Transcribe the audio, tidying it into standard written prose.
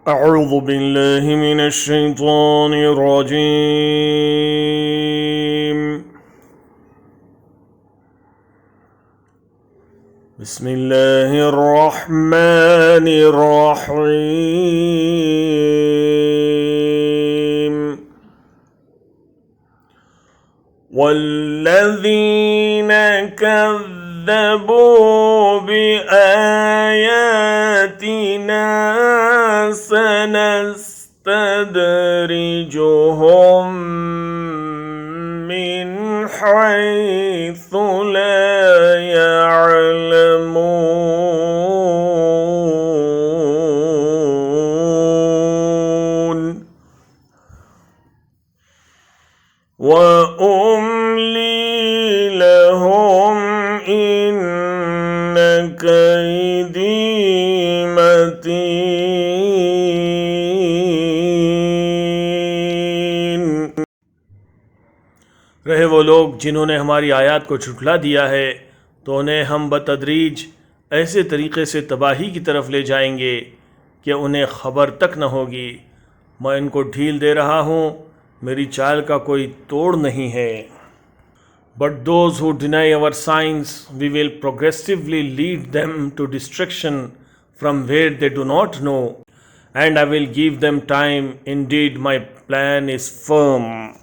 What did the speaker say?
أعوذ بالله من الشيطان الرجيم. بسم الله الرحمن الرحيم. والذين كذبوا بآياتنا سنستدرجهم من حيث لا يعلمون وأملي لهم إن كيدي متين. रहे वो लोग जिन्होंने हमारी आयत को झुठला दिया है तो उन्हें हम बतदरीज ऐसे तरीक़े से तबाही की तरफ ले जाएंगे कि उन्हें ख़बर तक न होगी। मैं इनको ढील दे रहा हूँ, मेरी चाल का कोई तोड़ नहीं है। But those who deny our signs, we will progressively lead them to destruction from where they do not know, and I will give them time. Indeed, my plan is firm.